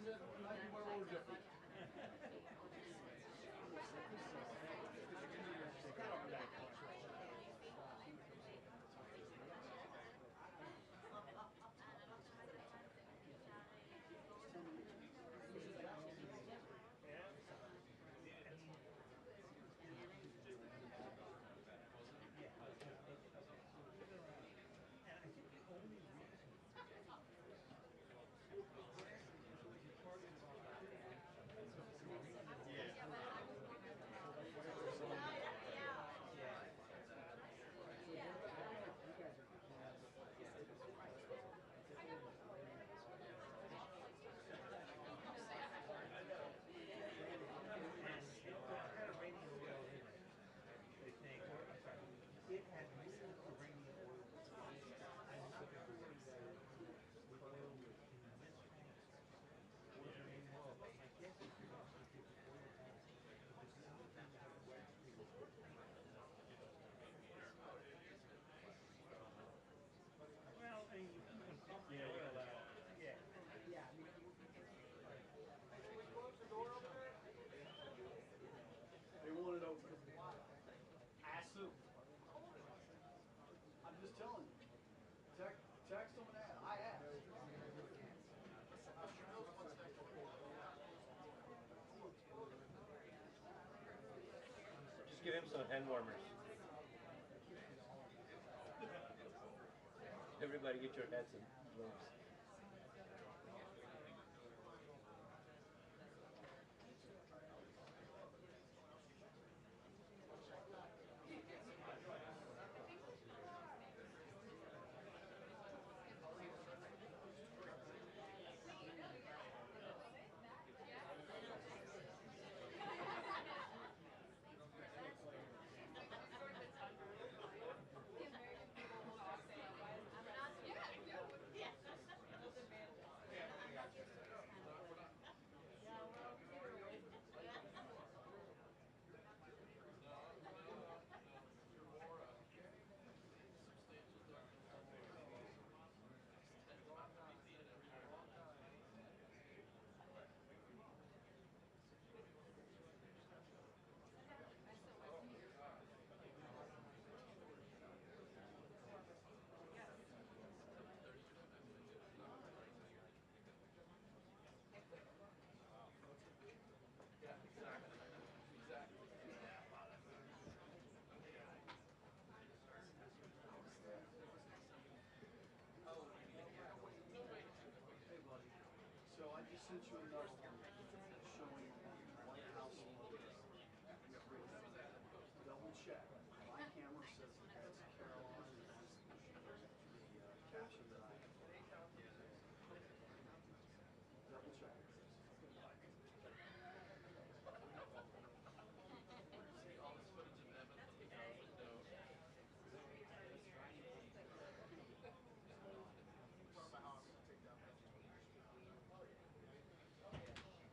might be one of those different. They want to know because I assume. I'm just telling you. Text them and ask. I asked. Just give him some hand warmers. Everybody get your hats and gloves. So I just sent you another one showing White House logos. Double check. My camera says that that's Karoline Leavitt, the caption that I have. Double check. See all this footage of them at the window. Take that.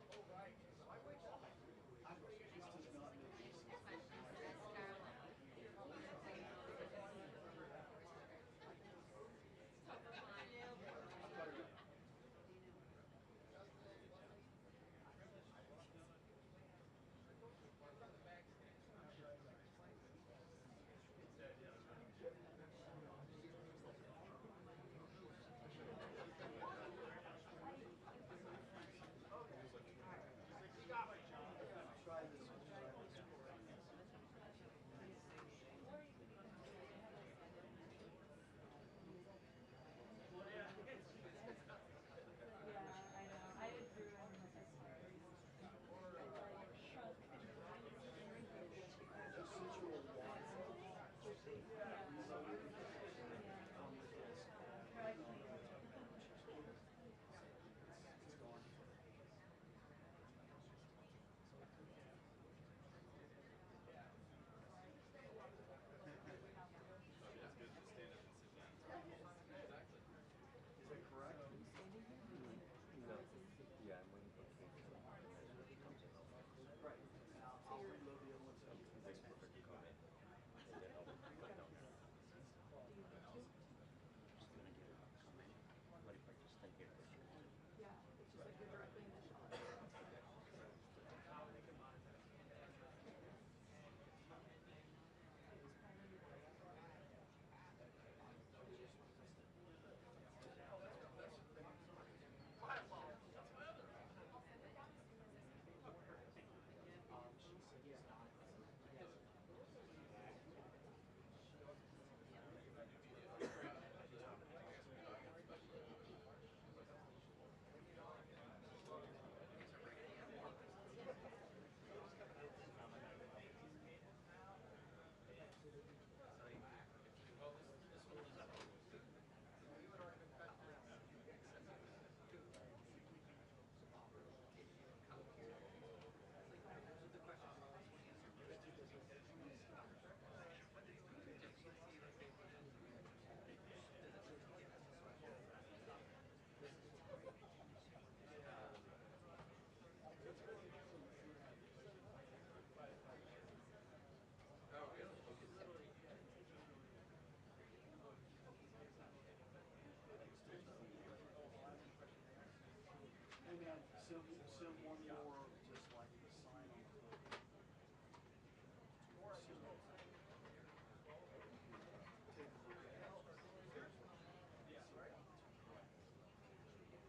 Sim one more, just like the sign on the hood. Sim, take a look at it.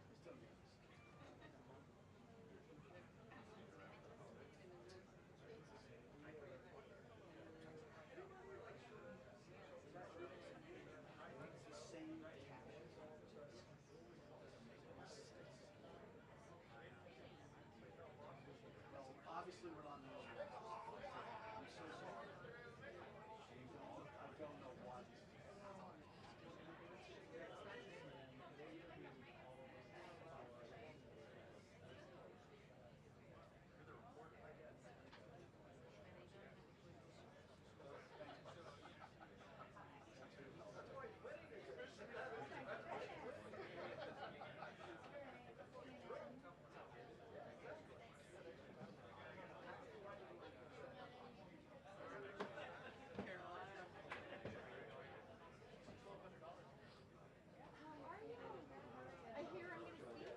Just tell me. It's the same caption. Doesn't make any sense. Well, obviously we're not known. I'm so sorry. I don't know why this is happening. Carolina. How are you? I hear I'm going to see you.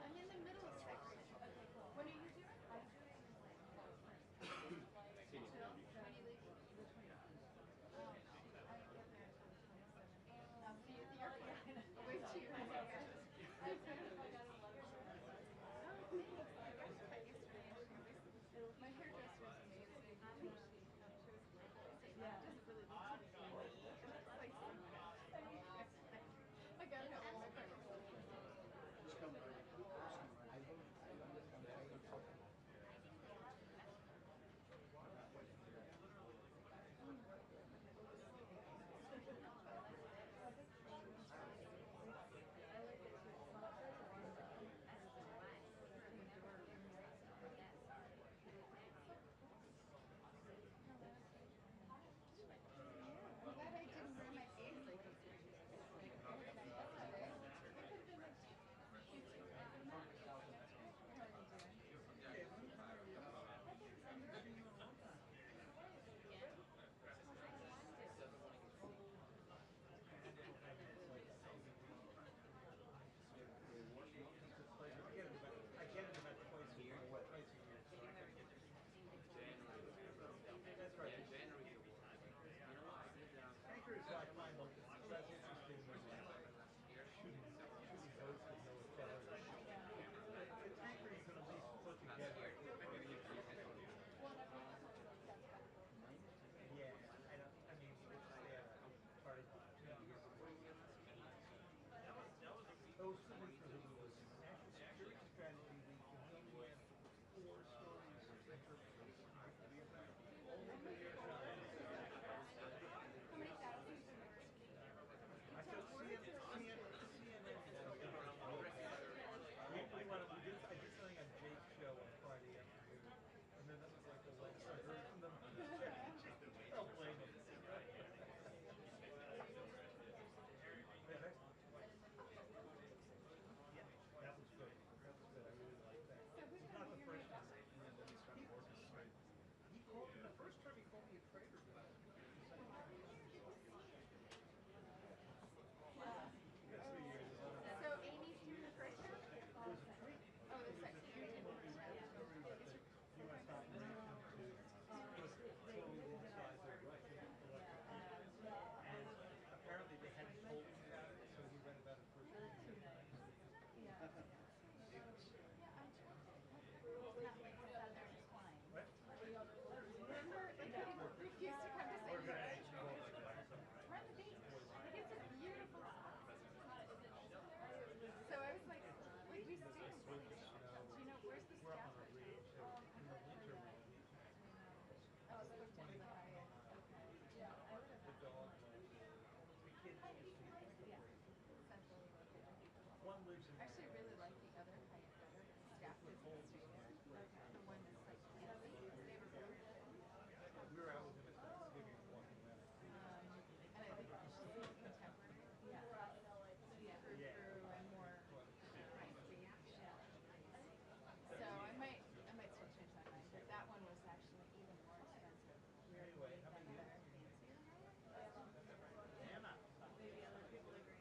I'm in the middle section. What are you doing? When do you leave? Oh, I get there until the 27th. I'll see you at the airport. I'll wait till you're in there. Oh, thanks. I got cut yesterday. My hairdresser is amazing. Yeah, it doesn't really look like me. Like, I got it all my friends. Just come ready. I'm glad I didn't wear my face like this. I get it about twice a year. Twice a year. So I gotta get there. That's right. Anchor is like my most that's interesting when shooting boats with no authority. The tanker you can at least put together. Yeah, I mean, part of those two weeks was national security strategy week, and we only had 4 stories. How many thousands? I said CNN. I did something on Jake's show on Friday afternoon, and then that was like the last I heard from them. I don't blame them. Yeah, that was good. That was good. I really liked that. So who's It's going not to the be your first next? time. He called me the first time. He called me a traitor. That's 3 years. So Amy's doing the first round? Oh, the second. U.S. operation to totally inside the Russian electric. And apparently they hadn't told him about it, so he read about it first thing in the Times. Yeah, I It's not like southern twine. What? Remember, Rick used to come to say, We're gonna actually go like that. run the beach. Like, it's a beautiful spot. So I was like, wait, we stay in Do you know, where's the We're up staff on a right ridge, so now? in the winter Oh, it's booked into the Hyatt. Okay. the dog, the kids just need like a break. Centrally located. One lives in I actually really like the other Hyatt better. Staff visits stay there. The one that's like fancy. We were out with him at Thanksgiving walking around. And I think it's just more contemporary. Frou-frou and more pricey. So I might still change my mind. But that one was actually even more expensive. Anyway, how Than many the years? fancier Hyatt. Anna. Maybe other people agree.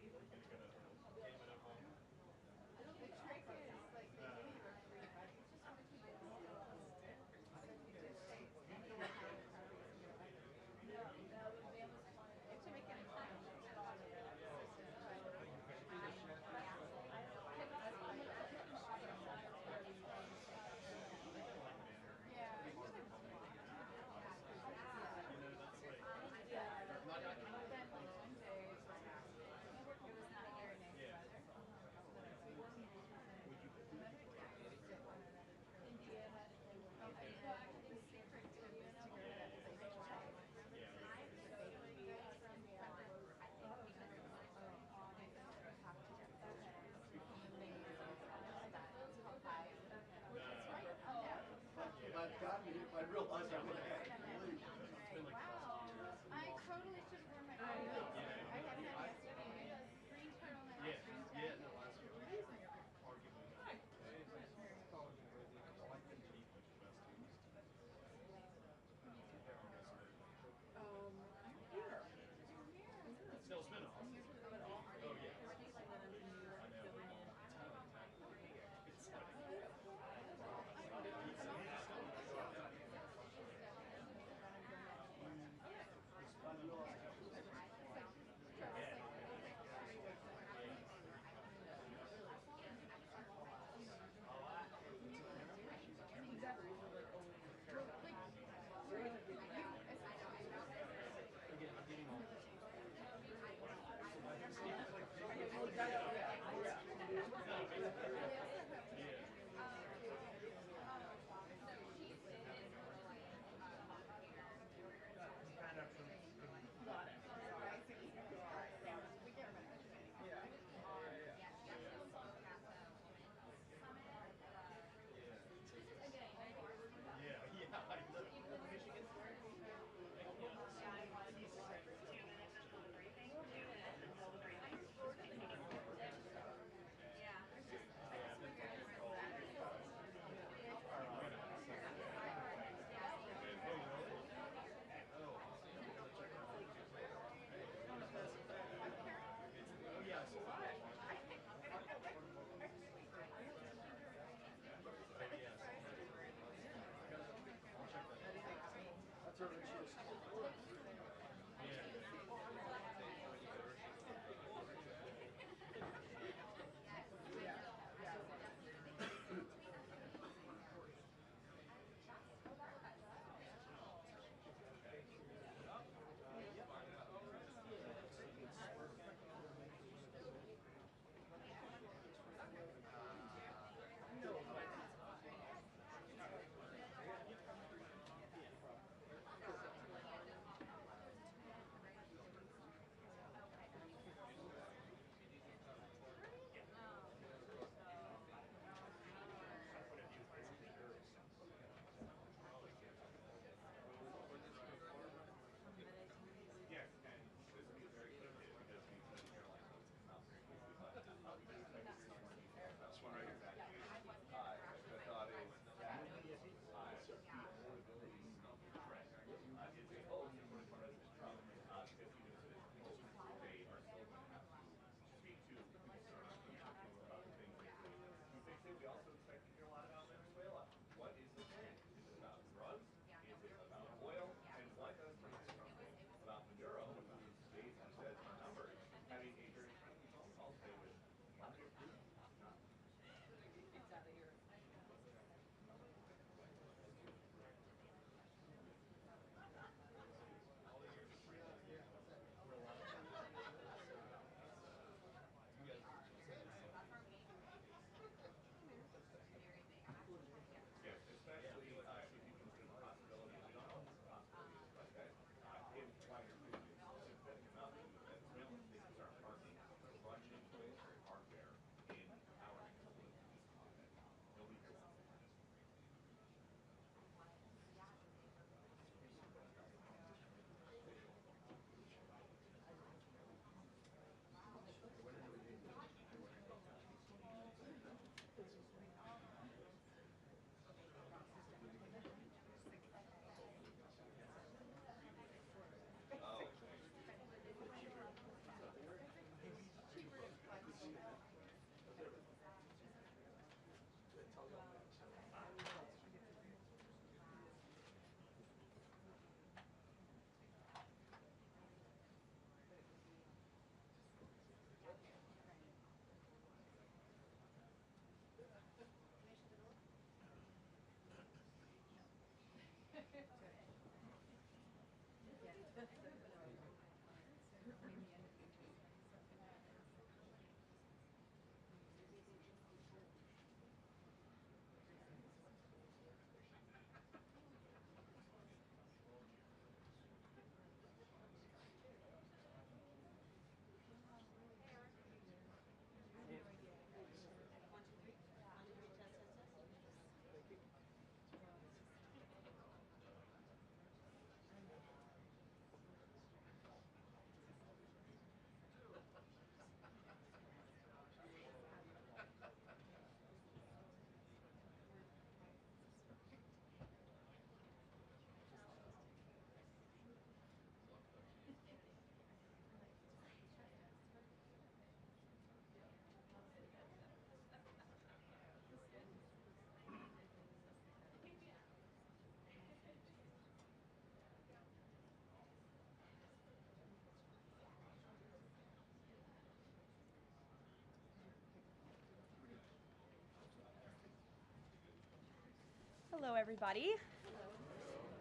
Hello, everybody.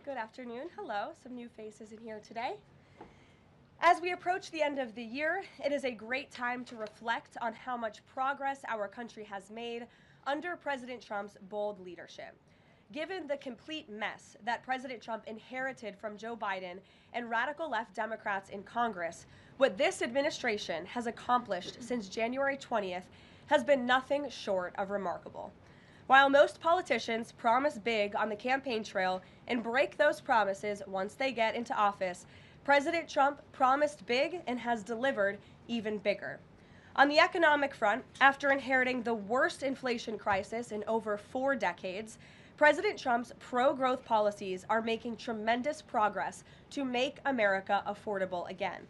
Good afternoon. Hello. Some new faces in here today. As we approach the end of the year, it is a great time to reflect on how much progress our country has made under President Trump's bold leadership. Given the complete mess that President Trump inherited from Joe Biden and radical left Democrats in Congress, what this administration has accomplished since January 20th has been nothing short of remarkable. While most politicians promise big on the campaign trail and break those promises once they get into office, President Trump promised big and has delivered even bigger. On the economic front, after inheriting the worst inflation crisis in over 4 decades, President Trump's pro-growth policies are making tremendous progress to make America affordable again.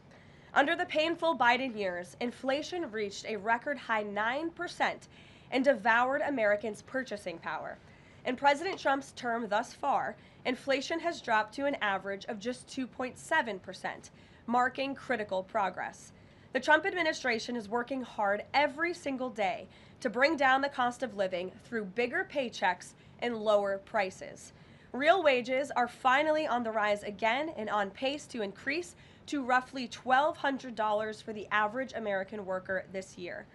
Under the painful Biden years, inflation reached a record high 9% and devoured Americans' purchasing power. In President Trump's term thus far, inflation has dropped to an average of just 2.7%, marking critical progress. The Trump administration is working hard every single day to bring down the cost of living through bigger paychecks and lower prices. Real wages are finally on the rise again and on pace to increase to roughly $1,200 for the average American worker this year.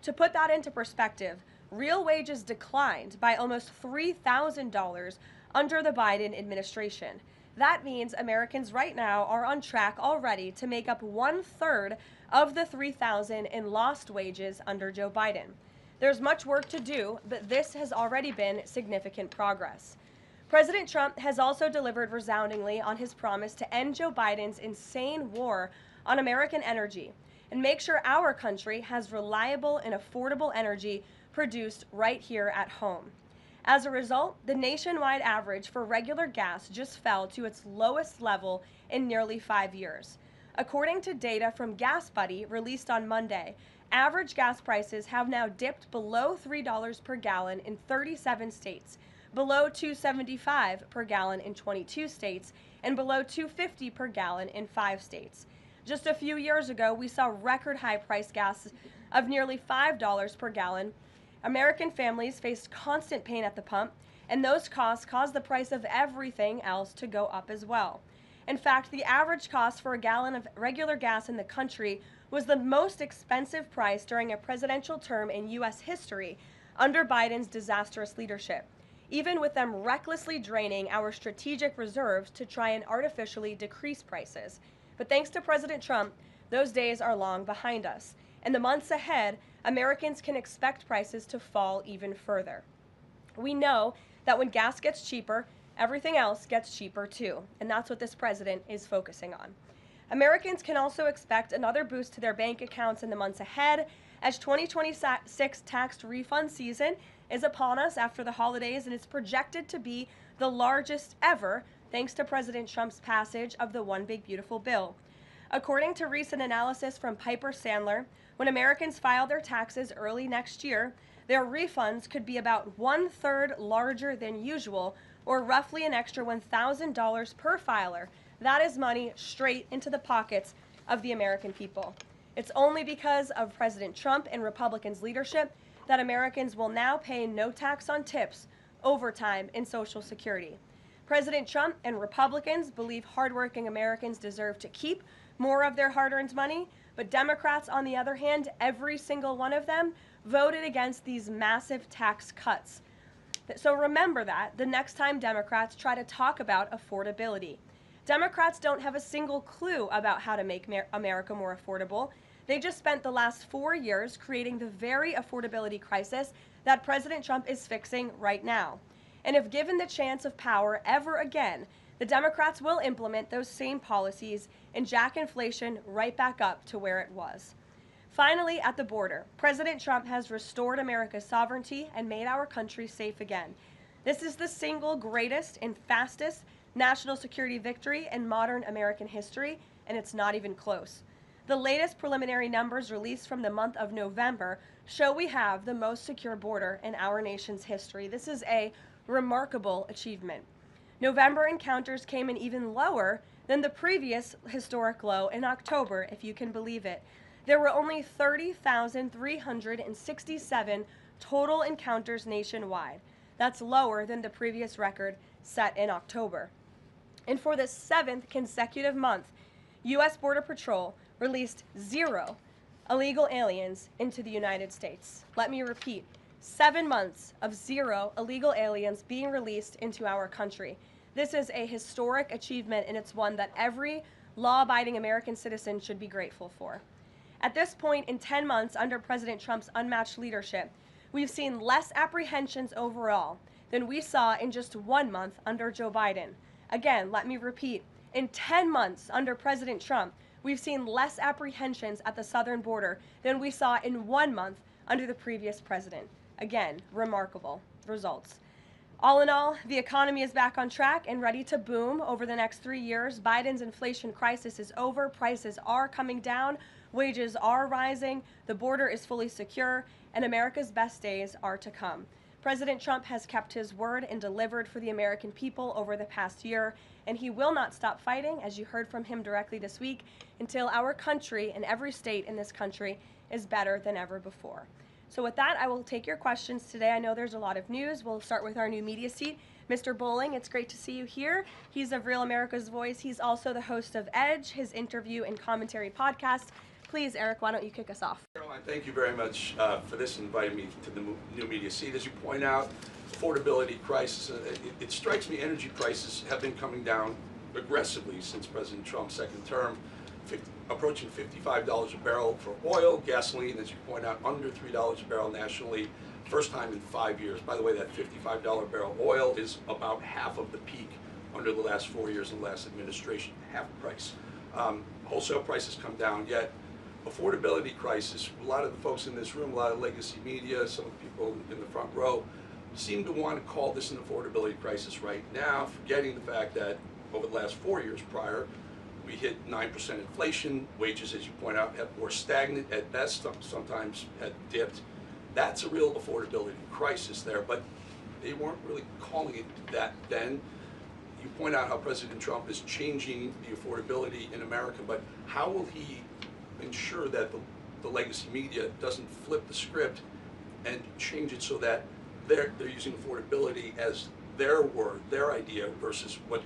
To put that into perspective, real wages declined by almost $3,000 under the Biden administration. That means Americans right now are on track already to make up 1/3 of the $3,000 in lost wages under Joe Biden. There's much work to do, but this has already been significant progress. President Trump has also delivered resoundingly on his promise to end Joe Biden's insane war on American energy and make sure our country has reliable and affordable energy produced right here at home. As a result, the nationwide average for regular gas just fell to its lowest level in nearly 5 years. According to data from Gas Buddy released on Monday, average gas prices have now dipped below $3 per gallon in 37 states, below $2.75 per gallon in 22 states, and below $2.50 per gallon in 5 states. Just a few years ago, we saw record high price gas of nearly $5 per gallon. American families faced constant pain at the pump, and those costs caused the price of everything else to go up as well. In fact, the average cost for a gallon of regular gas in the country was the most expensive price during a presidential term in U.S. history under Biden's disastrous leadership, even with them recklessly draining our strategic reserves to try and artificially decrease prices. But thanks to President Trump, those days are long behind us. In the months ahead, Americans can expect prices to fall even further. We know that when gas gets cheaper, everything else gets cheaper too, and that's what this president is focusing on. Americans can also expect another boost to their bank accounts in the months ahead, as 2026 tax refund season is upon us after the holidays, and it's projected to be the largest ever thanks to President Trump's passage of the One Big Beautiful Bill. According to recent analysis from Piper Sandler, when Americans file their taxes early next year, their refunds could be about 1/3 larger than usual, or roughly an extra $1,000 per filer. That is money straight into the pockets of the American people. It's only because of President Trump and Republicans' leadership that Americans will now pay no tax on tips, overtime, and Social Security. President Trump and Republicans believe hardworking Americans deserve to keep more of their hard-earned money, but Democrats, on the other hand, every single one of them, voted against these massive tax cuts. So remember that the next time Democrats try to talk about affordability. Democrats don't have a single clue about how to make America more affordable. They just spent the last 4 years creating the very affordability crisis that President Trump is fixing right now. And if given the chance of power ever again, the Democrats will implement those same policies and jack inflation right back up to where it was. Finally, at the border, President Trump has restored America's sovereignty and made our country safe again. This is the single greatest and fastest national security victory in modern American history, and it's not even close. The latest preliminary numbers released from the month of November show we have the most secure border in our nation's history. This is a remarkable achievement. November encounters came in even lower than the previous historic low in October, if you can believe it. There were only 30,367 total encounters nationwide. That's lower than the previous record set in October. And for the 7th consecutive month, U.S. Border Patrol released 0 illegal aliens into the United States. Let me repeat, 7 months of 0 illegal aliens being released into our country. This is a historic achievement, and it's one that every law-abiding American citizen should be grateful for. At this point, in 10 months under President Trump's unmatched leadership, we've seen less apprehensions overall than we saw in just 1 month under Joe Biden. Again, let me repeat, in 10 months under President Trump, we've seen less apprehensions at the southern border than we saw in 1 month under the previous president. Again, remarkable results. All in all, the economy is back on track and ready to boom over the next 3 years. Biden's inflation crisis is over. Prices are coming down. Wages are rising. The border is fully secure, and America's best days are to come. President Trump has kept his word and delivered for the American people over the past year, and he will not stop fighting, as you heard from him directly this week, until our country and every state in this country is better than ever before. So with that, I will take your questions today. I know there's a lot of news. We'll start with our new media seat. Mr. Bowling, it's great to see you here. He's of Real America's Voice. He's also the host of Edge, his interview and commentary podcast. Please, Eric, why don't you kick us off? Caroline, thank you very much for this and inviting me to the new media seat. As you point out, affordability crisis, it strikes me energy prices have been coming down aggressively since President Trump's second term, approaching $55 a barrel for oil, gasoline, as you point out, under $3 a barrel nationally, first time in 5 years. By the way, that $55 barrel oil is about half of the peak under the last 4 years of the last administration, half the price. Wholesale prices come down, yet affordability crisis, a lot of the folks in this room, a lot of legacy media, some of the people in the front row, seem to want to call this an affordability crisis right now, forgetting the fact that over the last 4 years prior, we hit 9% inflation. Wages, as you point out, were stagnant at best, sometimes had dipped. That's a real affordability crisis there, but they weren't really calling it that then. You point out how President Trump is changing the affordability in America, but how will he ensure that the legacy media doesn't flip the script and change it so that they're using affordability as their word, their idea, versus what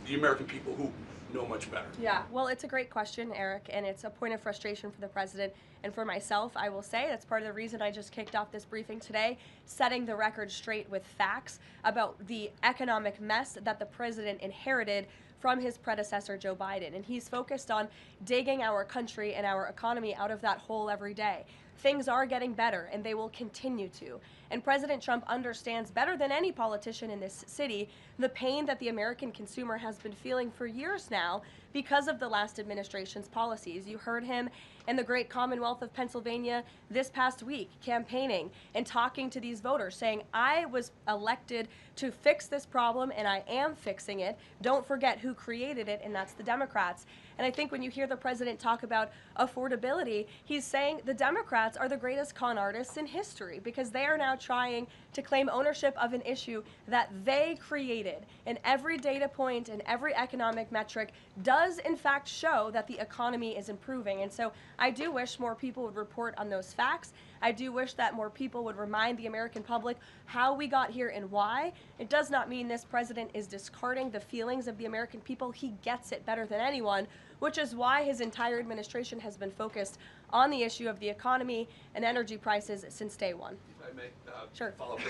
the American people who know much better? Yeah, well, it's a great question, Eric, and it's a point of frustration for the president and for myself. I will say that's part of the reason I just kicked off this briefing today, setting the record straight with facts about the economic mess that the president inherited from his predecessor, Joe Biden. And he's focused on digging our country and our economy out of that hole every day. Things are getting better, and they will continue to. And President Trump understands better than any politician in this city the pain that the American consumer has been feeling for years now because of the last administration's policies. You heard him in the great Commonwealth of Pennsylvania this past week campaigning and talking to these voters, saying, I was elected to fix this problem, and I am fixing it. Don't forget who created it, and that's the Democrats. And I think when you hear the president talk about affordability, he's saying the Democrats are the greatest con artists in history because they are now trying to claim ownership of an issue that they created. And every data point and every economic metric does in fact show that the economy is improving. And so I do wish more people would report on those facts. I do wish that more people would remind the American public how we got here and why. It does not mean this president is discarding the feelings of the American people. He gets it better than anyone, which is why his entire administration has been focused on the issue of the economy and energy prices since day one. If I may Sure. follow up,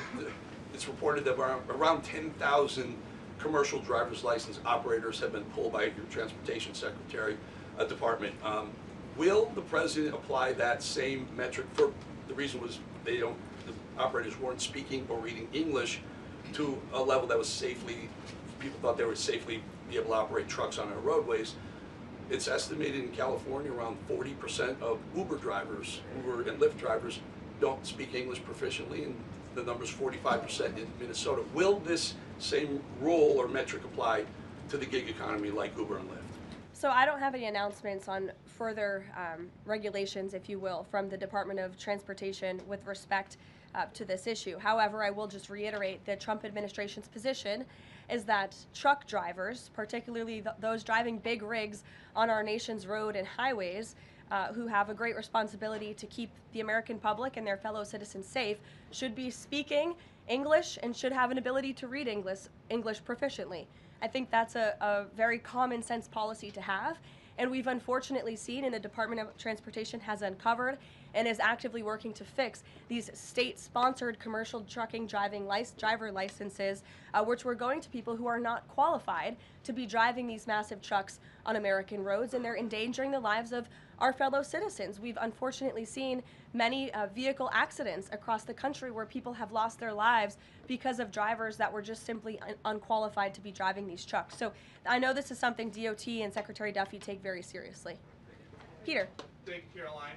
it's reported that around 10,000 commercial driver's license operators have been pulled by your transportation secretary department. Will the president apply that same metric? For the reason was the operators weren't speaking or reading English to a level that was safely, people thought they would safely be able to operate trucks on our roadways. It's estimated in California around 40% of Uber drivers, Uber and Lyft drivers, don't speak English proficiently, and the number's 45% in Minnesota. Will this same rule or metric apply to the gig economy like Uber and Lyft? So I don't have any announcements on further regulations, if you will, from the Department of Transportation with respect to this issue. However, I will just reiterate the Trump administration's position is that truck drivers, particularly those driving big rigs on our nation's road and highways, who have a great responsibility to keep the American public and their fellow citizens safe should be speaking English and should have an ability to read English proficiently. I think that's a very common sense policy to have. And we've unfortunately seen, and the Department of Transportation has uncovered and is actively working to fix these state-sponsored commercial trucking driver licenses, which were going to people who are not qualified to be driving these massive trucks on American roads, and they're endangering the lives of our fellow citizens. We've unfortunately seen many vehicle accidents across the country where people have lost their lives because of drivers that were just simply unqualified to be driving these trucks. So I know this is something DOT and Secretary Duffy take very seriously. Peter. Thank you, Caroline.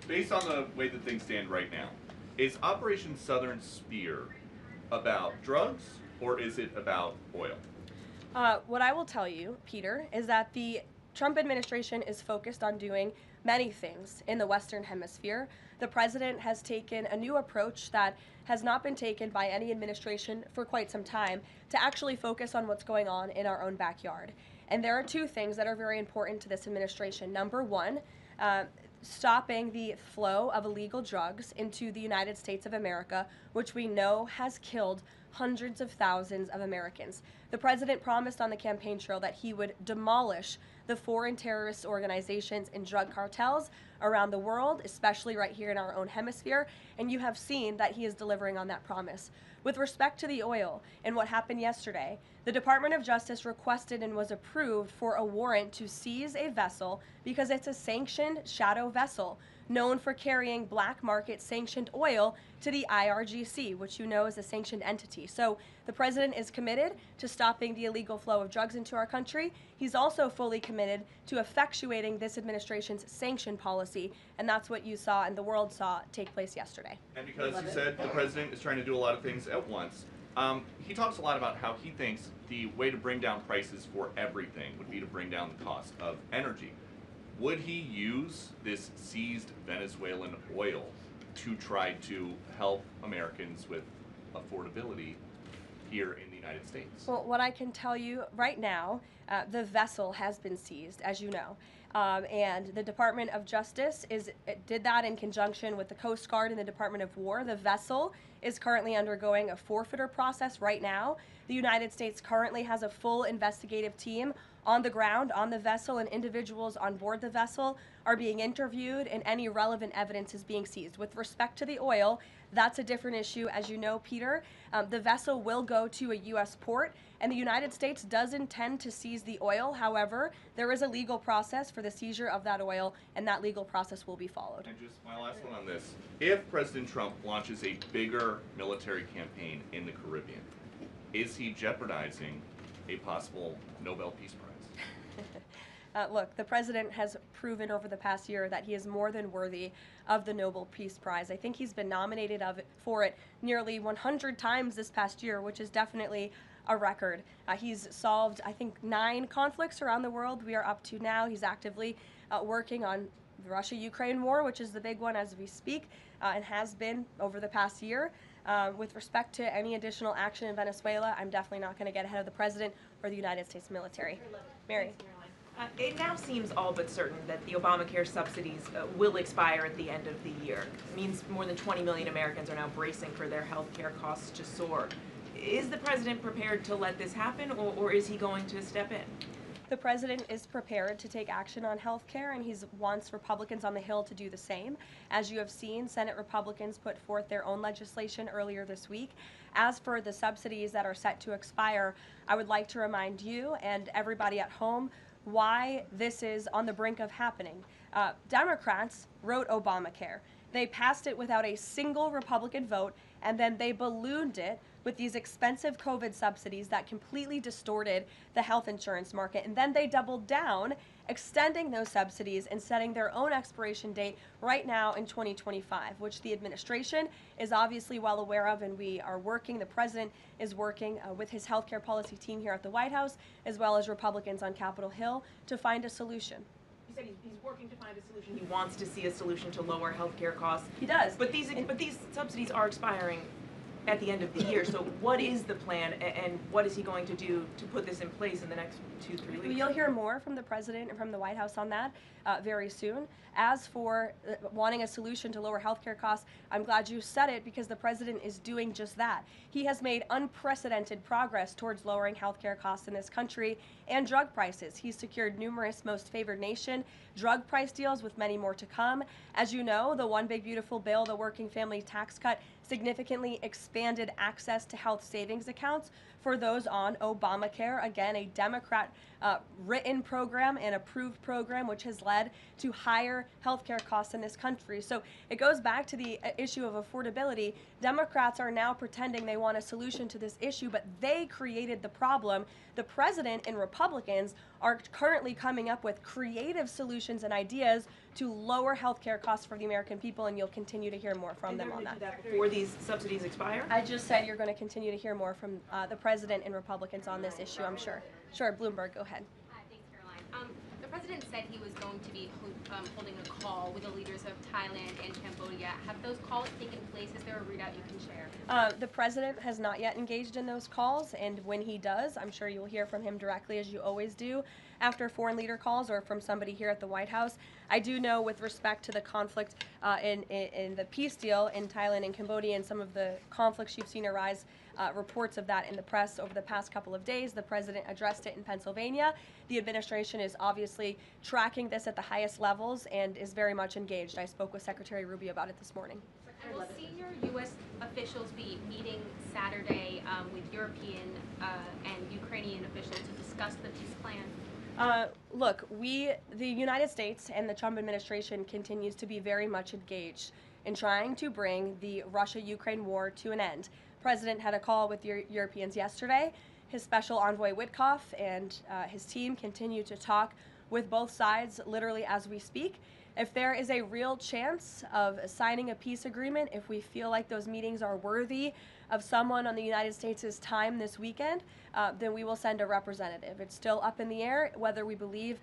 Based on the way that things stand right now, is Operation Southern Spear about drugs or is it about oil? What I will tell you, Peter, is that the Trump administration is focused on doing many things in the Western Hemisphere. The president has taken a new approach that has not been taken by any administration for quite some time to actually focus on what's going on in our own backyard. And there are two things that are very important to this administration. Number one, stopping the flow of illegal drugs into the United States of America, which we know has killed hundreds of thousands of Americans. The president promised on the campaign trail that he would demolish the foreign terrorist organizations and drug cartels around the world, especially right here in our own hemisphere, and you have seen that he is delivering on that promise. With respect to the oil and what happened yesterday, the Department of Justice requested and was approved for a warrant to seize a vessel because it's a sanctioned shadow vessel known for carrying black market sanctioned oil to the IRGC, which you know is a sanctioned entity. So the president is committed to stopping the illegal flow of drugs into our country. He's also fully committed to effectuating this administration's sanction policy, and that's what you saw and the world saw take place yesterday. And because you said the president is trying to do a lot of things at once, he talks a lot about how he thinks the way to bring down prices for everything would be to bring down the cost of energy. Would he use this seized Venezuelan oil to try to help Americans with affordability here in the United States? Well, what I can tell you right now, the vessel has been seized, as you know. And the Department of Justice did that in conjunction with the Coast Guard and the Department of War. The vessel is currently undergoing a forfeiture process right now. The United States currently has a full investigative team on the ground, on the vessel, and individuals on board the vessel are being interviewed and any relevant evidence is being seized. With respect to the oil, that's a different issue. As you know, Peter, the vessel will go to a U.S. port, and the United States does intend to seize the oil. However, there is a legal process for the seizure of that oil, and that legal process will be followed. And just my last one on this. If President Trump launches a bigger military campaign in the Caribbean, is he jeopardizing a possible Nobel Peace Prize? Look, the president has proven over the past year that he is more than worthy of the Nobel Peace Prize. I think he's been nominated for it nearly 100 times this past year, which is definitely a record. He's solved, I think, 9 conflicts around the world. We are up to now. He's actively working on the Russia-Ukraine war, which is the big one as we speak, and has been over the past year. With respect to any additional action in Venezuela, I'm definitely not going to get ahead of the president or the United States military. Mary. It now seems all but certain that the Obamacare subsidies will expire at the end of the year. It means more than 20 million Americans are now bracing for their health care costs to soar. Is the president prepared to let this happen, or is he going to step in? The president is prepared to take action on health care, and he wants Republicans on the Hill to do the same. As you have seen, Senate Republicans put forth their own legislation earlier this week. As for the subsidies that are set to expire, I would like to remind you and everybody at home why this is on the brink of happening. Democrats wrote Obamacare. They passed it without a single Republican vote, and then they ballooned it with these expensive COVID subsidies that completely distorted the health insurance market. And then they doubled down, extending those subsidies and setting their own expiration date right now in 2025, which the administration is obviously well aware of, and we are working, the president is working with his healthcare policy team here at the White House, as well as Republicans on Capitol Hill, to find a solution. You said he's working to find a solution. He wants to see a solution to lower health care costs. He does. But these subsidies are expiring at the end of the year. So what is the plan, and what is he going to do to put this in place in the next 2-3 weeks? You'll hear more from the president and from the White House on that very soon. As for wanting a solution to lower healthcare costs, I'm glad you said it, because the president is doing just that. He has made unprecedented progress towards lowering healthcare costs in this country and drug prices. He's secured numerous most favored nation drug price deals, with many more to come. As you know, the One Big Beautiful Bill, the working family tax cut, significantly expanded access to health savings accounts for those on Obamacare. Again, a Democrat written program and approved program, which has led to higher healthcare costs in this country. So it goes back to the issue of affordability. Democrats are now pretending they want a solution to this issue, but they created the problem. The president and Republicans are currently coming up with creative solutions and ideas to lower healthcare costs for the American people, and you'll continue to hear more from them on that. Before these subsidies expire? I just said you're going to continue to hear more from the president and Republicans on this issue, I'm sure. Sure, Bloomberg, go ahead. Hi, thanks, Caroline. The president said he was going to be holding a call with the leaders of Thailand and Cambodia. Have those calls taken place? Is there a readout you can share? The president has not yet engaged in those calls, and when he does, I'm sure you'll hear from him directly, as you always do, after foreign leader calls or from somebody here at the White House. I do know, with respect to the conflict in the peace deal in Thailand and Cambodia and some of the conflicts you've seen arise, reports of that in the press over the past couple of days. The president addressed it in Pennsylvania. The administration is obviously tracking this at the highest levels and is very much engaged. I spoke with Secretary Rubio about it this morning. And will senior U.S. officials be meeting Saturday with European and Ukrainian officials to discuss the peace plan? Look, the United States and the Trump administration continues to be very much engaged in trying to bring the Russia-Ukraine war to an end. The president had a call with Europeans yesterday. His special envoy Witkoff and his team continue to talk with both sides literally as we speak. If there is a real chance of signing a peace agreement, if we feel like those meetings are worthy of someone on the United States' time this weekend, then we will send a representative. It's still up in the air whether we believe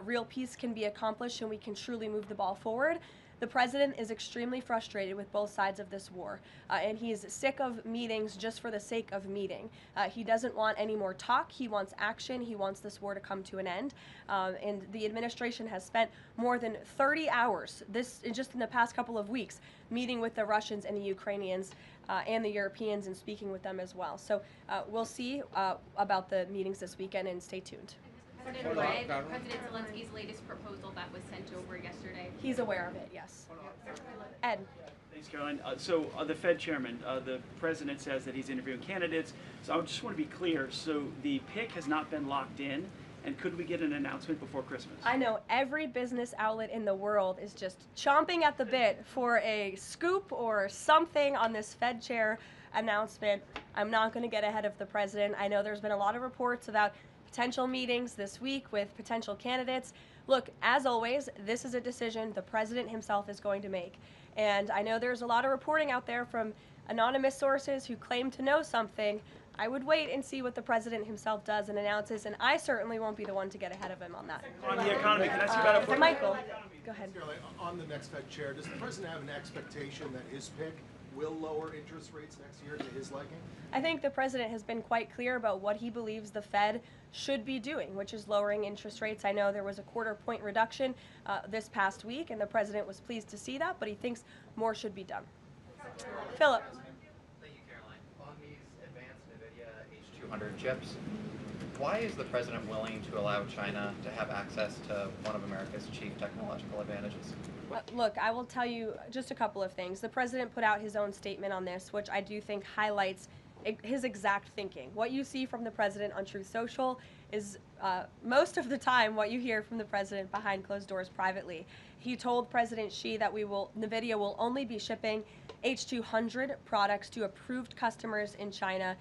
real peace can be accomplished and we can truly move the ball forward. The president is extremely frustrated with both sides of this war, and he's sick of meetings just for the sake of meeting. He doesn't want any more talk. He wants action. He wants this war to come to an end. And the administration has spent more than 30 hours, just in the past couple of weeks, meeting with the Russians and the Ukrainians and the Europeans and speaking with them as well. So we'll see about the meetings this weekend, and stay tuned. President read President Zelensky's latest proposal that was sent over yesterday. He's aware of it, yes. Ed. Thanks, Caroline. So the Fed chairman, the president says that he's interviewing candidates. So I just want to be clear. So the pick has not been locked in, and could we get an announcement before Christmas? I know every business outlet in the world is just chomping at the bit for a scoop or something on this Fed chair announcement. I'm not going to get ahead of the president. I know there's been a lot of reports about potential meetings this week with potential candidates. Look, as always, this is a decision the president himself is going to make. And I know there's a lot of reporting out there from anonymous sources who claim to know something. I would wait and see what the president himself does and announces, and I certainly won't be the one to get ahead of him on that. On the economy, can I ask you about it? Michael, go ahead. On the next Fed chair, does the president have an expectation that his pick will lower interest rates next year to his liking? I think the president has been quite clear about what he believes the Fed should be doing, which is lowering interest rates. I know there was a quarter-point reduction this past week, and the president was pleased to see that, but he thinks more should be done. Philip. Thank you, Caroline. On these advanced NVIDIA H200 chips, why is the president willing to allow China to have access to one of America's chief technological advantages? Look, I will tell you just a couple of things. The president put out his own statement on this, which I do think highlights his exact thinking. What you see from the president on Truth Social is most of the time what you hear from the president behind closed doors privately. He told President Xi that NVIDIA will only be shipping H200 products to approved customers in China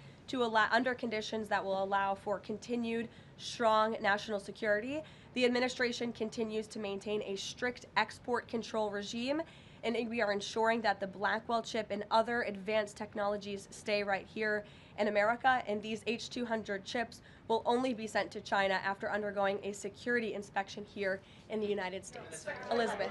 under conditions that will allow for continued strong national security. The administration continues to maintain a strict export control regime, and we are ensuring that the Blackwell chip and other advanced technologies stay right here in America, and these H200 chips will only be sent to China after undergoing a security inspection here in the United States. Elizabeth. Thank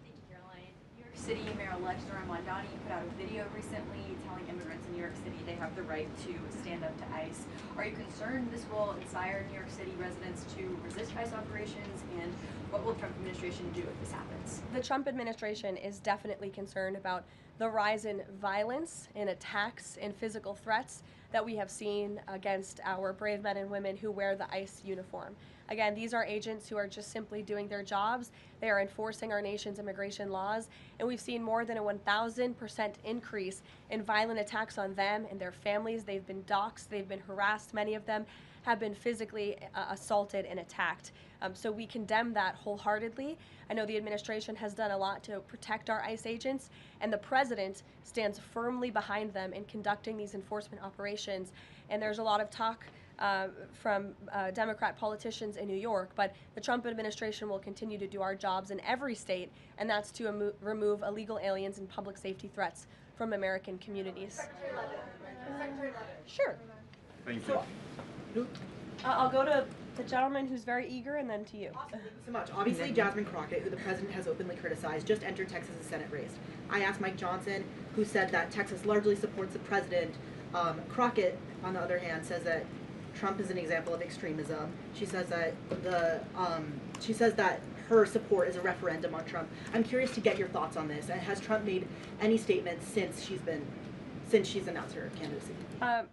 you, Caroline. Your City Mayor-elect Zohran Mamdani put out a video recently telling immigrants in New York City they have the right to stand up to ICE. Are you concerned this will inspire New York City residents to resist ICE operations, and what will the Trump administration do if this happens? The Trump administration is definitely concerned about the rise in violence, in attacks, in physical threats that we have seen against our brave men and women who wear the ICE uniform. Again, these are agents who are just simply doing their jobs. They are enforcing our nation's immigration laws, and we've seen more than a 1,000% increase in violent attacks on them and their families. They've been doxxed, they've been harassed, many of them have been physically assaulted and attacked. So we condemn that wholeheartedly. I know the administration has done a lot to protect our ICE agents, and the president stands firmly behind them in conducting these enforcement operations. And there's a lot of talk from Democrat politicians in New York, but the Trump administration will continue to do our jobs in every state, and that's to remove illegal aliens and public safety threats from American communities. Sure. Thank you. I'll go to the gentleman who's very eager, and then to you. Thank you so much. Obviously, Jasmine Crockett, who the president has openly criticized, just entered Texas's Senate race. I asked Mike Johnson, who said that Texas largely supports the president. Crockett, on the other hand, says that Trump is an example of extremism. She says that her support is a referendum on Trump. I'm curious to get your thoughts on this. And has Trump made any statements since she's announced her candidacy?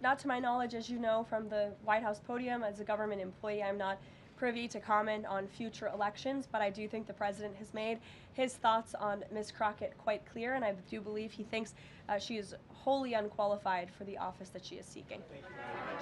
Not to my knowledge, as you know, from the White House podium. As a government employee, I'm not privy to comment on future elections, but I do think the president has made his thoughts on Ms. Crockett quite clear, and I do believe he thinks she is wholly unqualified for the office that she is seeking.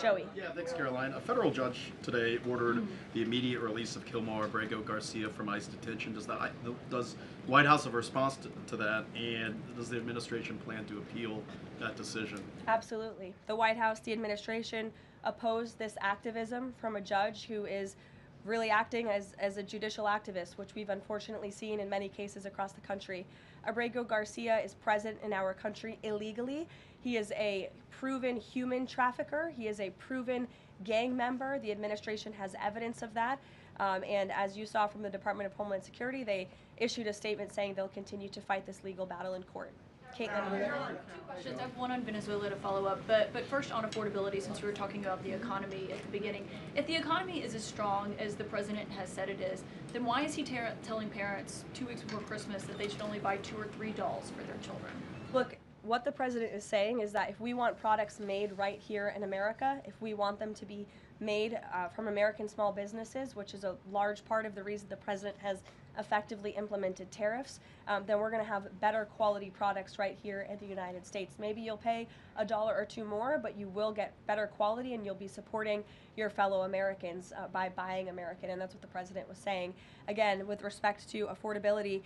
Joey. Yeah, thanks, Caroline. A federal judge today ordered the immediate release of Kilmar Abrego Garcia from ICE detention. Does the White House have a response to that, and does the administration plan to appeal that decision? Absolutely. The White House, the administration, opposed this activism from a judge who is really acting as a judicial activist, which we've unfortunately seen in many cases across the country. Abrego Garcia is present in our country illegally. He is a proven human trafficker. He is a proven gang member. The administration has evidence of that. And as you saw from the Department of Homeland Security, they issued a statement saying they'll continue to fight this legal battle in court. Caitlin. Two questions. I have one on Venezuela to follow up, but first on affordability, since we were talking about the economy at the beginning. If the economy is as strong as the president has said it is, then why is he telling parents 2 weeks before Christmas that they should only buy 2 or 3 dolls for their children? Look, what the president is saying is that if we want products made right here in America, if we want them to be made from American small businesses, which is a large part of the reason the president has effectively implemented tariffs, then we're going to have better quality products right here in the United States. Maybe you'll pay $1 or $2 more, but you will get better quality, and you'll be supporting your fellow Americans by buying American, and that's what the president was saying. Again, with respect to affordability,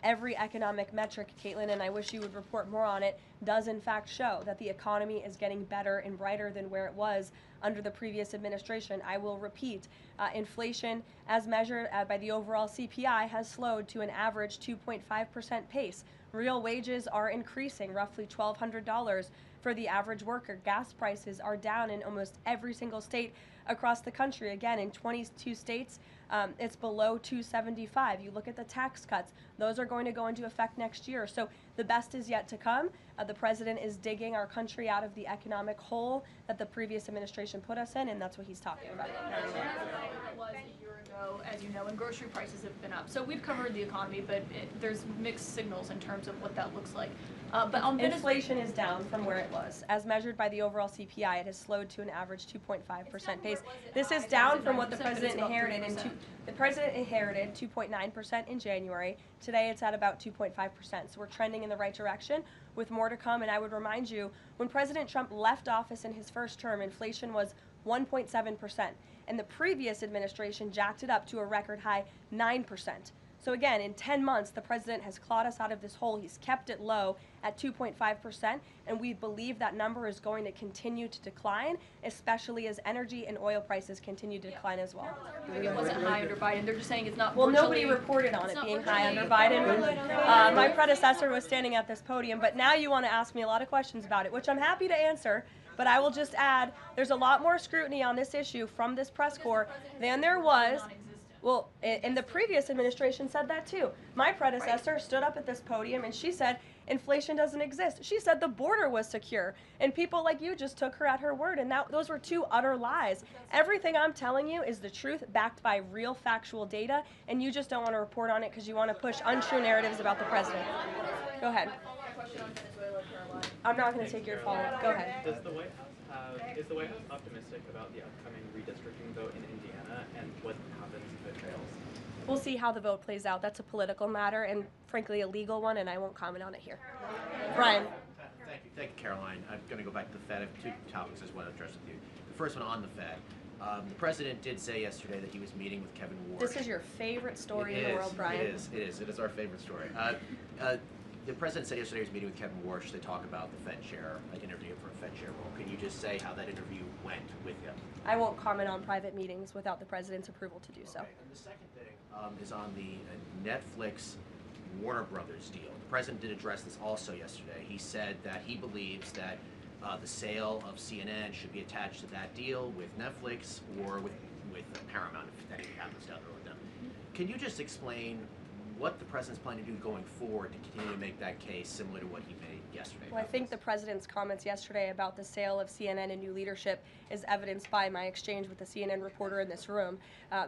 every economic metric, Caitlin, and I wish you would report more on it, does in fact show that the economy is getting better and brighter than where it was under the previous administration. I will repeat, inflation as measured by the overall CPI has slowed to an average 2.5% pace. Real wages are increasing, roughly $1,200 for the average worker. Gas prices are down in almost every single state across the country. Again, in 22 states, it's below $275. You look at the tax cuts, those are going to go into effect next year. So the best is yet to come. The president is digging our country out of the economic hole that the previous administration put us in, and that's what he's talking about. It was a year ago, as you know, and grocery prices have been up. So we've covered the economy, but there's mixed signals in terms of what that looks like. But on inflation is down from where it was. As measured by the overall CPI, it has slowed to an average 2.5% pace. This is down from what the president inherited. The president inherited 2.9% in January. Today it's at about 2.5%. So we're trending in the right direction with more to come. And I would remind you, when President Trump left office in his first term, inflation was 1.7%. And the previous administration jacked it up to a record high 9%. So again, in 10 months, the president has clawed us out of this hole. He's kept it low at 2.5%, and we believe that number is going to continue to decline, especially as energy and oil prices continue to decline as well. It wasn't high under Biden. They're just saying it's not. Well, nobody reported on it being high under Biden. My predecessor was standing at this podium, but now you want to ask me a lot of questions about it, which I'm happy to answer. But I will just add, there's a lot more scrutiny on this issue from this press corps than there was. Well, in the previous administration said that too. My predecessor stood up at this podium and she said inflation doesn't exist. She said the border was secure, and people like you just took her at her word, and those were two utter lies. Everything I'm telling you is the truth, backed by real factual data, and you just don't want to report on it because you want to push untrue narratives about the president. Go ahead. I'm not going to take your follow-up. Go ahead. Is the White House optimistic about the upcoming redistricting vote in Indiana and what happens if it fails? We'll see how the vote plays out. That's a political matter and, frankly, a legal one, and I won't comment on it here. Brian. Thank you, Caroline. I'm going to go back to the Fed. I have two topics I just want to address with you. The first one on the Fed. The president did say yesterday that he was meeting with Kevin Warsh. This is your favorite story in the world, Brian. It is our favorite story. The president said yesterday he was meeting with Kevin Warsh to talk about the Fed chair, interview for a Fed chair role. Can you just say how that interview went with him? I won't comment on private meetings without the president's approval to do so. And the second thing is on the Netflix Warner Brothers deal. The president did address this also yesterday. He said that he believes that the sale of CNN should be attached to that deal with Netflix or with Paramount, if anything happens down the road with them. Can you just explain what the president's planning to do going forward to continue to make that case similar to what he made yesterday? Well, I think the president's comments yesterday about the sale of CNN and new leadership is evidenced by my exchange with the CNN reporter in this room.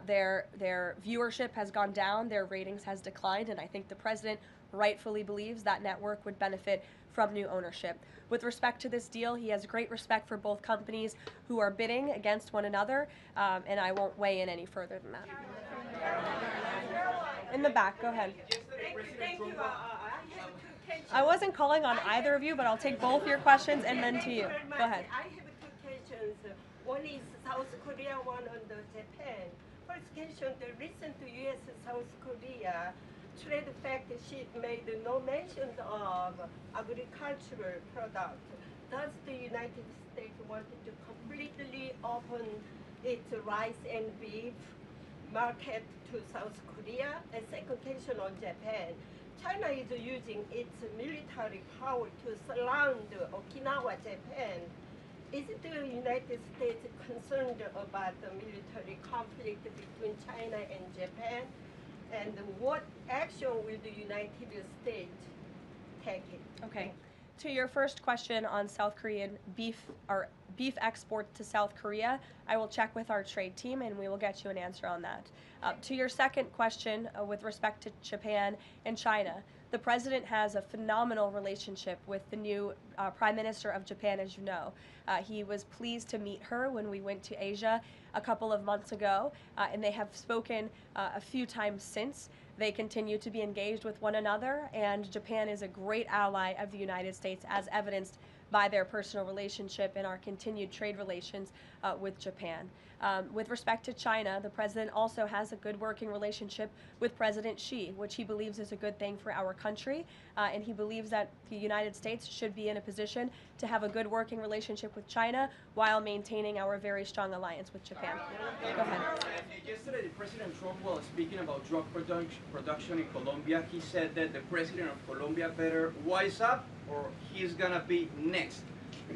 Their viewership has gone down, their ratings has declined, and I think the president rightfully believes that network would benefit from new ownership. With respect to this deal, he has great respect for both companies who are bidding against one another, and I won't weigh in any further than that. In the back, go ahead. Thank you. I wasn't calling on either of you, but I'll take both your questions and then to you. Go ahead. I have two questions. One is South Korea, one on the Japan. First question, the recent U.S.-South Korea trade fact sheet made no mention of agricultural product. Does the United States want to completely open its rice and beef market to South Korea? And second question on Japan. China is using its military power to surround Okinawa, Japan. Is the United States concerned about the military conflict between China and Japan? And what action will the United States take? Okay. To your first question on South Korean beef export to South Korea, I will check with our trade team and we will get you an answer on that. To your second question with respect to Japan and China, the president has a phenomenal relationship with the new Prime Minister of Japan, as you know. He was pleased to meet her when we went to Asia a couple of months ago, and they have spoken a few times since. They continue to be engaged with one another, and Japan is a great ally of the United States, as evidenced by their personal relationship and our continued trade relations with Japan. With respect to China, the president also has a good working relationship with President Xi, which he believes is a good thing for our country, and he believes that the United States should be in a position to have a good working relationship with China while maintaining our very strong alliance with Japan. Go ahead. Yesterday, President Trump was speaking about drug production in Colombia. He said that the president of Colombia better wise up or he's gonna be next.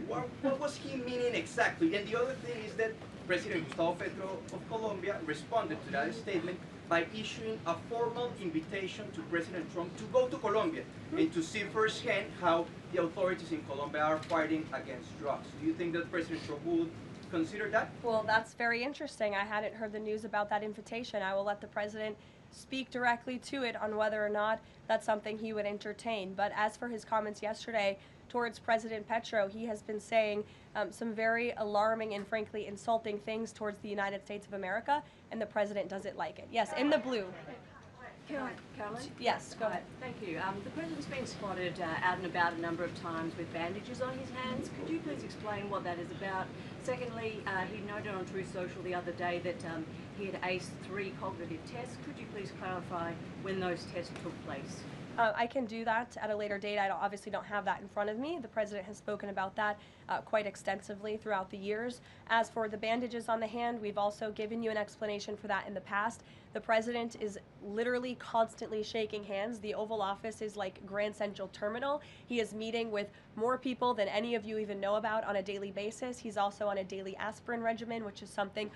What was he meaning exactly? And the other thing is that President Gustavo Petro of Colombia responded to that statement by issuing a formal invitation to President Trump to go to Colombia and to see firsthand how the authorities in Colombia are fighting against drugs. Do you think that President Trump would consider that? Well, that's very interesting. I hadn't heard the news about that invitation. I will let the president speak directly to it on whether or not that's something he would entertain. But as for his comments yesterday towards President Petro, he has been saying some very alarming and frankly insulting things towards the United States of America, and the president doesn't like it. Yes, in the blue. Caroline? Yes, go ahead. Thank you. The president's been spotted out and about a number of times with bandages on his hands. Could you please explain what that is about? Secondly, he noted on Truth Social the other day that he had aced 3 cognitive tests. Could you please clarify when those tests took place? I can do that at a later date. I obviously don't have that in front of me. The president has spoken about that quite extensively throughout the years. As for the bandages on the hand, we've also given you an explanation for that in the past. The president is literally constantly shaking hands. The Oval Office is like Grand Central Terminal. He is meeting with more people than any of you even know about on a daily basis. He's also on a daily aspirin regimen, which is something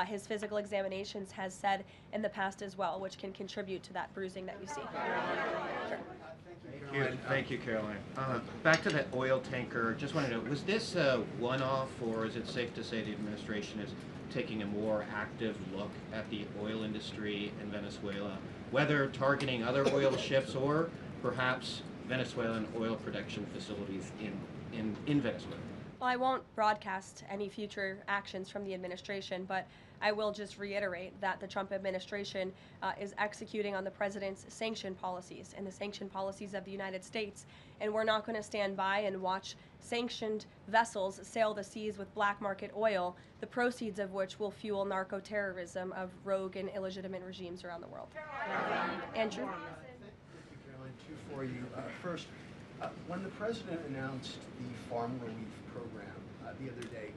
his physical examinations has said in the past as well, which can contribute to that bruising that you see. Sure. Thank you, Caroline. Back to that oil tanker, just want to know, was this a one-off, or is it safe to say the administration is taking a more active look at the oil industry in Venezuela, whether targeting other oil ships or perhaps Venezuelan oil production facilities in Venezuela? Well, I won't broadcast any future actions from the administration, but I will just reiterate that the Trump administration is executing on the president's sanction policies and the sanction policies of the United States, and we're not going to stand by and watch sanctioned vessels sail the seas with black market oil, the proceeds of which will fuel narco-terrorism of rogue and illegitimate regimes around the world. Andrew? Thank you, Caroline. Two for you. First, when the president announced the farm relief program the other day,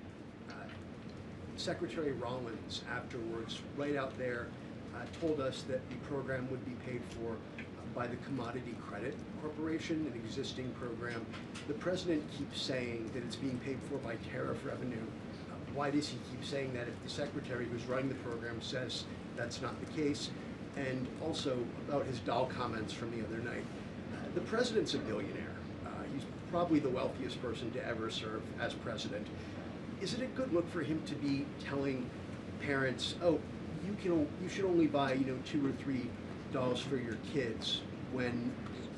Secretary Rollins afterwards, right out there, told us that the program would be paid for by the Commodity Credit Corporation, an existing program. The president keeps saying that it's being paid for by tariff revenue. Why does he keep saying that if the secretary who's running the program says that's not the case? And also about his doll comments from the other night. The president's a billionaire. He's probably the wealthiest person to ever serve as president. Is it a good look for him to be telling parents, oh, you should only buy, $2 or $3 for your kids, when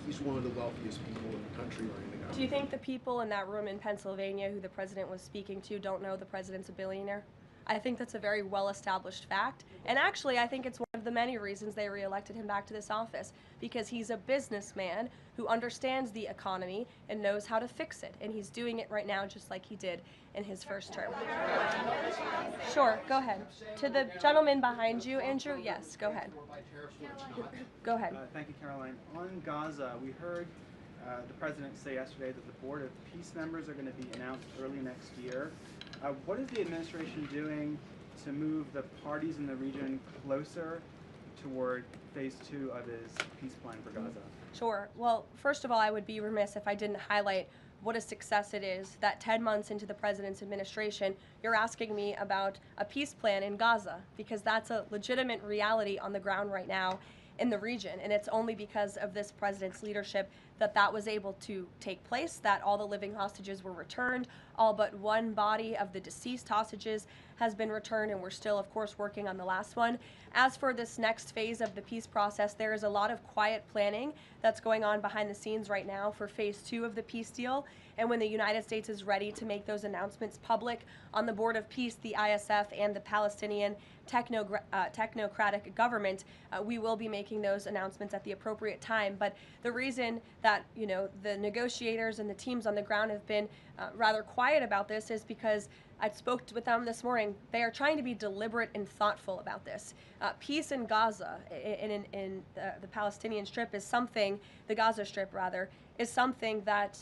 he's one of the wealthiest people in the country running the government? Do you think the people in that room in Pennsylvania who the president was speaking to don't know the president's a billionaire? I think that's a very well-established fact. And actually, I think it's one of the many reasons they reelected him back to this office, because he's a businessman who understands the economy and knows how to fix it. And he's doing it right now just like he did in his first term. Sure, go ahead. To the gentleman behind you, Andrew, yes, go ahead. Go ahead. Thank you, Caroline. On Gaza, we heard the president say yesterday that the Board of Peace members are going to be announced early next year. What is the administration doing to move the parties in the region closer toward phase 2 of his peace plan for Gaza? Sure. Well, first of all, I would be remiss if I didn't highlight what a success it is that 10 months into the president's administration, you're asking me about a peace plan in Gaza, because that's a legitimate reality on the ground right now in the region. And it's only because of this president's leadership that that was able to take place, that all the living hostages were returned. All but one body of the deceased hostages has been returned, and we're still, of course, working on the last one. As for this next phase of the peace process, there is a lot of quiet planning that's going on behind the scenes right now for phase 2 of the peace deal. And when the United States is ready to make those announcements public on the Board of Peace, the ISF, and the Palestinian technocratic government, we will be making those announcements at the appropriate time. But the reason that, the negotiators and the teams on the ground have been rather quiet about this is because I spoke with them this morning. They are trying to be deliberate and thoughtful about this. Peace in Gaza, in the Palestinian Strip, is something, the Gaza Strip rather, is something that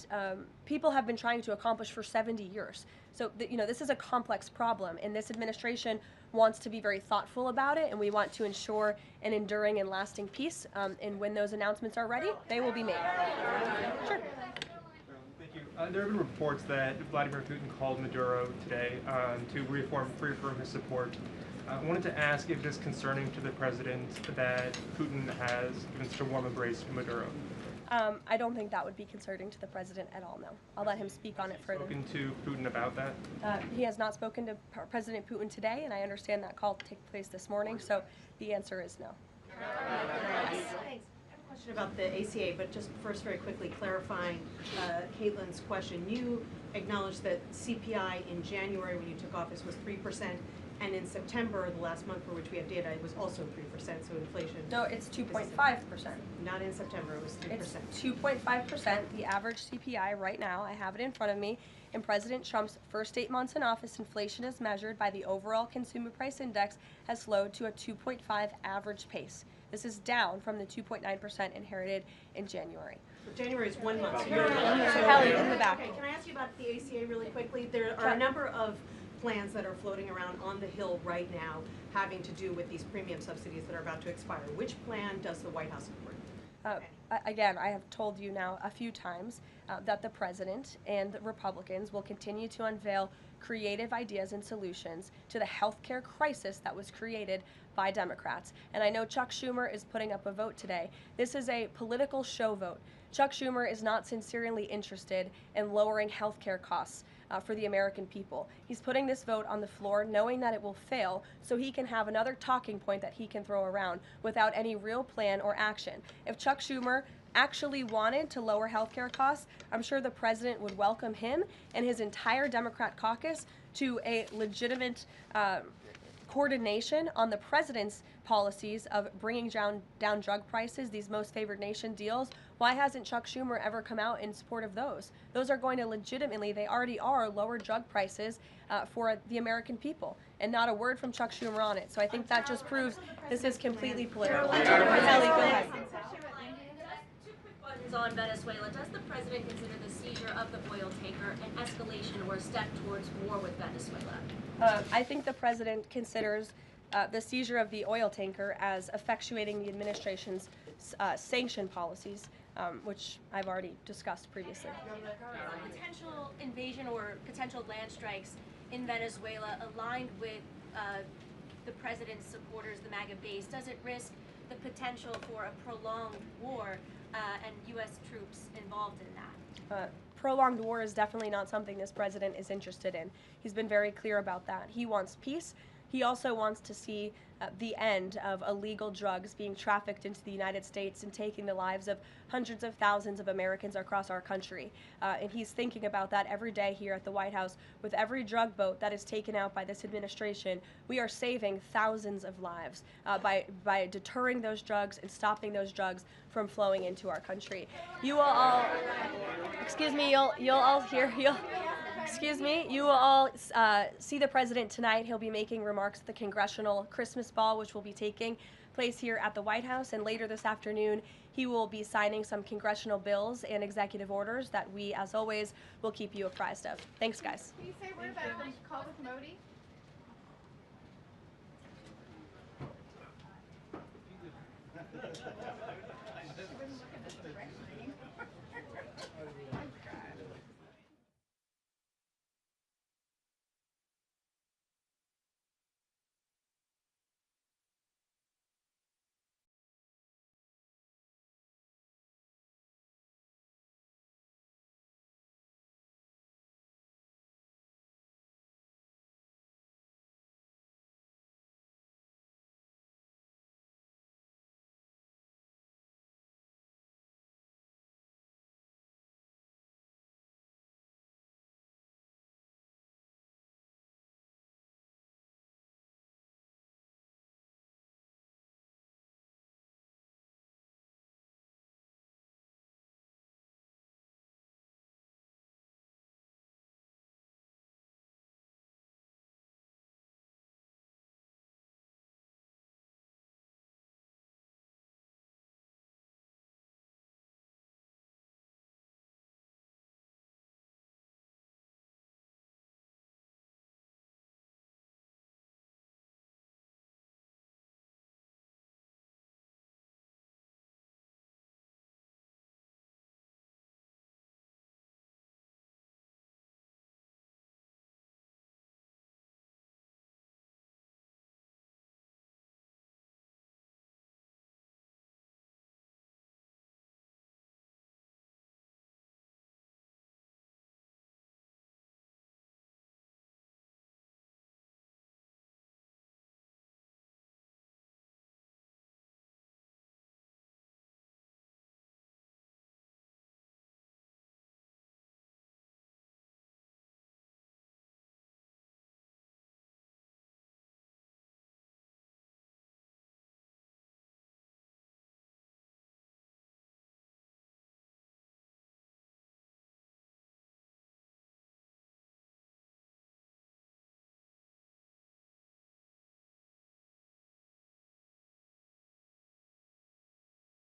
people have been trying to accomplish for 70 years. So, this is a complex problem, and this administration wants to be very thoughtful about it, and we want to ensure an enduring and lasting peace. And when those announcements are ready, they will be made. Sure. Thank you. There have been reports that Vladimir Putin called Maduro today to reaffirm his support. I wanted to ask if it is concerning to the president that Putin has given such a warm embrace to Maduro. I don't think that would be concerning to the president at all, no. I'll let him speak on it further. Spoken to Putin about that? He has not spoken to President Putin today, and I understand that call took place this morning, so the answer is no. Thanks. I have a question about the ACA, but just first very quickly clarifying Caitlin's question. You acknowledged that CPI in January when you took office was 3%, and in September, the last month for which we have data, it was also 3%, so inflation... No, it's 2.5%. Not in September, it was 3%. It's 2.5%, the average CPI right now. I have it in front of me. In President Trump's first 8 months in office, inflation as measured by the overall consumer price index has slowed to a 2.5 average pace. This is down from the 2.9% inherited in January. So January is 1 month. So Kelly, in the back. Okay, can I ask you about the ACA really quickly? There are a number of plans that are floating around on the Hill right now having to do with these premium subsidies that are about to expire. Which plan does the White House support? Again, I have told you now a few times that the president and the Republicans will continue to unveil creative ideas and solutions to the healthcare crisis that was created by Democrats. And I know Chuck Schumer is putting up a vote today. This is a political show vote. Chuck Schumer is not sincerely interested in lowering healthcare costs for the American people. He's putting this vote on the floor knowing that it will fail so he can have another talking point that he can throw around without any real plan or action. If Chuck Schumer actually wanted to lower healthcare costs, I'm sure the president would welcome him and his entire Democrat caucus to a legitimate coordination on the president's policies of bringing down drug prices, these most favored nation deals. Why hasn't Chuck Schumer ever come out in support of those? Those are going to legitimately, they already are, lower drug prices for the American people. And not a word from Chuck Schumer on it. So I think that just proves this is completely political. Kelly, go ahead. On Venezuela, does the president consider the seizure of the oil tanker an escalation or a step towards war with Venezuela? I think the president considers the seizure of the oil tanker as effectuating the administration's sanction policies, which I've already discussed previously. Potential invasion or potential land strikes in Venezuela aligned with the president's supporters, the MAGA base, does it risk the potential for a prolonged war and U.S. troops involved in that? Prolonged war is definitely not something this president is interested in. He's been very clear about that. He wants peace. He also wants to see the end of illegal drugs being trafficked into the United States and taking the lives of hundreds of thousands of Americans across our country. And he's thinking about that every day here at the White House. With every drug boat that is taken out by this administration, we are saving thousands of lives by deterring those drugs and stopping those drugs from flowing into our country. You will all, excuse me, you'll all hear, excuse me, you will all see the president tonight. He'll be making remarks at the Congressional Christmas Ball, which will be taking place here at the White House. And later this afternoon, he will be signing some congressional bills and executive orders that we, as always, will keep you apprised of. Thanks, guys. Can you say a word about the call with Modi?